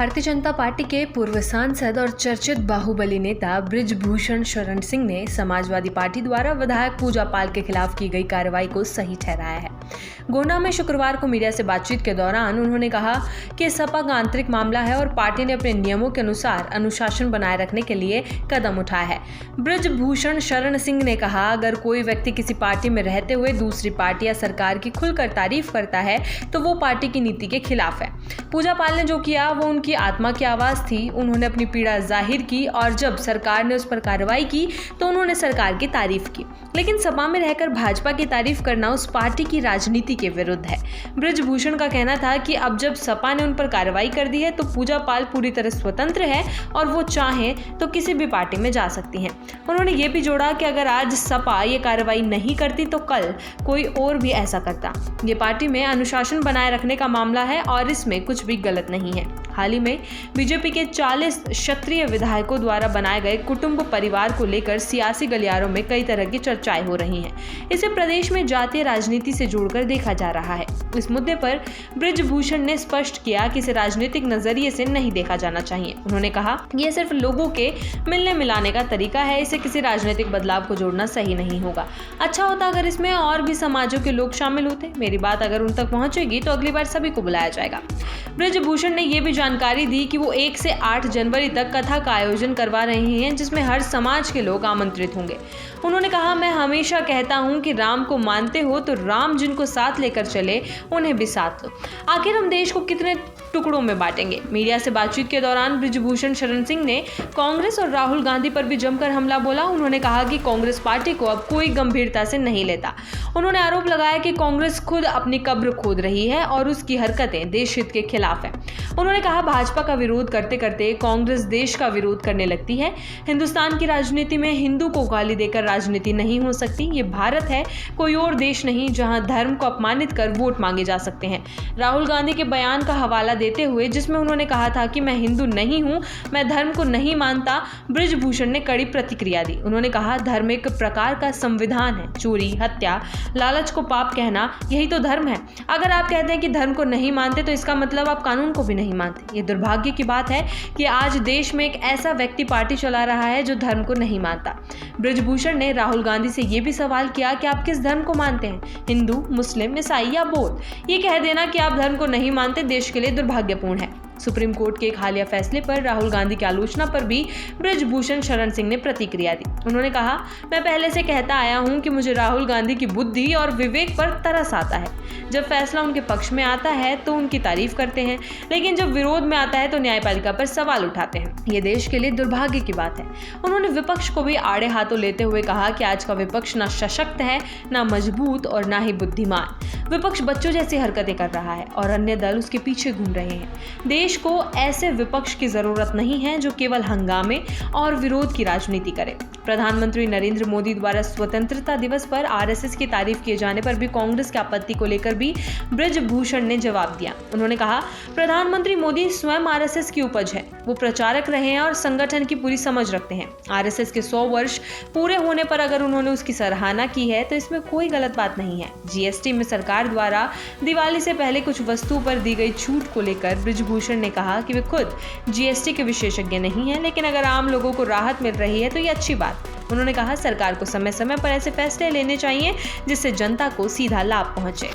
Bharatiya Janata party के पूर्व सांसद और चर्चित बाहुबली नेता बृजभूषण शरण सिंह ने समाजवादी पार्टी द्वारा विधायक पूजा पाल के खिलाफ की गई कार्रवाई को सही ठहराया है। गोंडा में शुक्रवार को मीडिया से बातचीत के दौरान उन्होंने कहा कि सपा का आंतरिक मामला है और पार्टी ने अपने नियमों के अनुसार अनुशासन बनाए रखने के लिए कदम उठाया है। बृजभूषण शरण सिंह ने कहा, अगर कोई व्यक्ति किसी पार्टी में रहते हुए दूसरी पार्टी या सरकार की खुलकर तारीफ करता है तो वो पार्टी की नीति के खिलाफ है। पूजा पाल ने जो किया वो उनकी आत्मा की आवाज थी। उन्होंने अपनी पीड़ा जाहिर की और जब सरकार ने उस पर कार्रवाई की तो उन्होंने सरकार की तारीफ की, लेकिन सपा में रहकर भाजपा की तारीफ करना उस पार्टी की राजनीति के विरुद्ध है। बृजभूषण का कहना था कि अब जब सपा ने उन पर कार्रवाई कर दी है तो पूजा पाल पूरी तरह स्वतंत्र है और वो चाहें तो किसी भी पार्टी में जा सकती हैं। उन्होंने ये भी जोड़ा कि अगर आज सपा ये कार्रवाई नहीं करती तो कल कोई और भी ऐसा करता। ये पार्टी में अनुशासन बनाए रखने का मामला है और इसमें कुछ भी गलत नहीं है। हाल ही में बीजेपी के 40 क्षत्रिय विधायकों द्वारा बनाए गए कुटुंब परिवार को लेकर सियासी गलियारों में कई तरह की चर्चाएं हो रही हैं। इसे प्रदेश में जातीय राजनीति से जोड़कर देखा जा रहा है। इस मुद्दे पर बृजभूषण ने स्पष्ट किया कि इसे राजनीतिक नजरिए से नहीं देखा जाना चाहिए। उन्होंने कहा कि यह सिर्फ लोगों के मिलने मिलाने का तरीका है, इसे किसी राजनीतिक बदलाव को जोड़ना सही नहीं होगा। अच्छा होता अगर इसमें और भी समाजों के लोग शामिल होते। मेरी बात अगर उन तक पहुंचेगी तो अगली बार सभी को बुलाया जाएगा। बृजभूषण ने यह भी जानकारी दी कि वो 1 से 8 जनवरी तक कथा का आयोजन करवा रहे हैं जिसमें हर समाज के लोग आमंत्रित होंगे। उन्होंने कहा, मैं हमेशा कहता हूं कि राम को मानते हो तो राम जिनको साथ लेकर चले उन्हें भी साथ लो। आखिर हम देश को कितने टुकड़ों में बांटेंगे। मीडिया से बातचीत के दौरान बृजभूषण शरण सिंह ने कांग्रेस और राहुल गांधी पर भी जमकर हमला बोला। उन्होंने कहा कि कांग्रेस पार्टी को अब कोई गंभीरता से नहीं लेता। उन्होंने आरोप लगाया कि कांग्रेस खुद अपनी कब्र खोद रही है और उसकी हरकतें देश हित के खिलाफ है। उन्होंने कहा, भाजपा का विरोध करते करते कांग्रेस देश का विरोध करने लगती है। हिंदुस्तान की राजनीति में हिंदू को गाली देकर राजनीति नहीं हो सकती। ये भारत है, कोई और देश नहीं जहां धर्म को अपमानित कर वोट मांगे जा सकते हैं। राहुल गांधी के बयान का हवाला देते हुए जिसमें उन्होंने कहा था कि मैं हिंदू नहीं हूं, मैं धर्म को नहीं मानता, बृजभूषण ने कड़ी प्रतिक्रिया दी। उन्होंने कहा, धर्म एक प्रकार का संविधान है। चोरी, हत्या, लालच को पाप कहना, यही तो धर्म है। अगर आप कहते हैं कि धर्म को नहीं मानते तो इसका मतलब आप कानून को भी नहीं मानते। ये दुर्भाग्य की बात है कि आज देश में एक ऐसा व्यक्ति पार्टी चला रहा है जो धर्म को नहीं मानता। बृजभूषण ने राहुल गांधी से यह भी सवाल किया कि आप किस धर्म को मानते हैं, हिंदू, मुस्लिम, ईसाई या बौद्ध। ये कह देना कि आप धर्म को नहीं मानते देश के लिए दुर्भाग्यपूर्ण है। सुप्रीम कोर्ट के एक हालिया फैसले पर राहुल गांधी की आलोचना पर भी बृजभूषण शरण सिंह ने प्रतिक्रिया दी। उन्होंने कहा, मैं पहले से कहता आया हूं कि मुझे राहुल गांधी की बुद्धि और विवेक पर तरस आता है। जब फैसला उनके पक्ष में आता है तो उनकी तारीफ करते हैं, लेकिन जब विरोध में आता है तो न्यायपालिका पर सवाल उठाते हैं। ये देश के लिए दुर्भाग्य की बात है। उन्होंने विपक्ष को भी आड़े हाथों लेते हुए कहा कि आज का विपक्ष ना सशक्त है, ना मजबूत और ना ही बुद्धिमान। विपक्ष बच्चों जैसी हरकतें कर रहा है और अन्य दल उसके पीछे घूम रहे हैं। देश को ऐसे विपक्ष की जरूरत नहीं है जो केवल हंगामे और विरोध की राजनीति करे। प्रधानमंत्री नरेंद्र मोदी द्वारा स्वतंत्रता दिवस पर आरएसएस की तारीफ किए जाने पर भी कांग्रेस की आपत्ति को लेकर भी बृजभूषण ने जवाब दिया। उन्होंने कहा, प्रधानमंत्री मोदी स्वयं आरएसएस की उपज है। वो प्रचारक रहे हैं और संगठन की पूरी समझ रखते हैं। आरएसएस के 100 वर्ष पूरे होने पर अगर उन्होंने उसकी सराहना की है तो इसमें कोई गलत बात नहीं है। जीएसटी में सरकार द्वारा दिवाली से पहले कुछ वस्तुओं पर दी गई छूट को लेकर बृजभूषण ने कहा कि वे खुद जीएसटी के विशेषज्ञ नहीं हैं, लेकिन अगर आम लोगों को राहत मिल रही है तो ये अच्छी बात। उन्होंने कहा, सरकार को समय समय पर ऐसे फैसले लेने चाहिए जिससे जनता को सीधा लाभ पहुंचे।